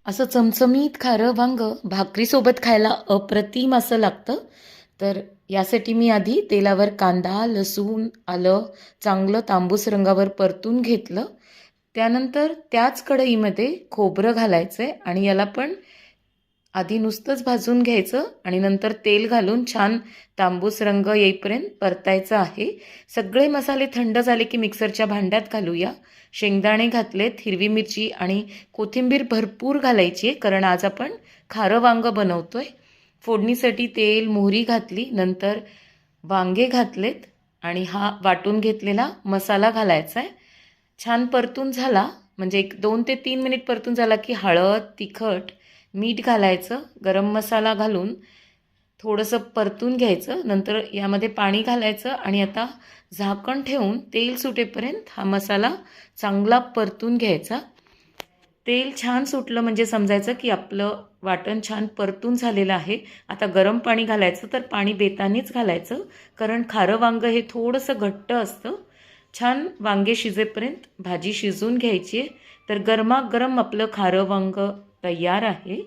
असं चमचमीत खारं वांगं भाकरीसोबत खायला अप्रतिम असं लागतं. तर यासाठी मी आधी तेलावर कांदा, लसूण, आलं चांगलं तांबूस रंगावर परतून घेतलं. त्यानंतर त्याच कढईमध्ये खोबरं घालायचं आहे आणि याला पण आधी नुसतंच भाजून घ्यायचं आणि नंतर तेल घालून छान तांबूस रंग येईपर्यंत परतायचं आहे. सगळे मसाले थंड झाले की मिक्सरच्या भांड्यात घालूया. शेंगदाणे घातलेत, हिरवी मिरची आणि कोथिंबीर भरपूर घालायची आहे, कारण आज आपण खारं वांगं बनवतोय. फोडणीसाठी तेल, मोहरी घातली, नंतर वांगे घातलेत आणि हा वाटून घेतलेला मसाला घालायचा आहे. छान परतून झाला म्हणजे एक 2 ते 3 मिनिट परतून झाला की हळद, तिखट, मीठ घालायचं, गरम मसाला घालून थोडंसं परतून घ्यायचं. नंतर यामध्ये पाणी घालायचं आणि आता झाकण ठेवून तेल सुटेपर्यंत हा मसाला चांगला परतून घ्यायचा. तेल छान सुटलं म्हणजे समजायचं की आपलं वाटण छान परतून झालेलं आहे. आता गरम पाणी घालायचं, तर पाणी बेतानीच घालायचं, कारण खारं वांगं हे थोडंसं घट्ट असतं. छान वांगे शिजेपर्यंत भाजी शिजवून घ्यायची आहे. तर गरमागरम आपलं खारं वांगं तयार आहे.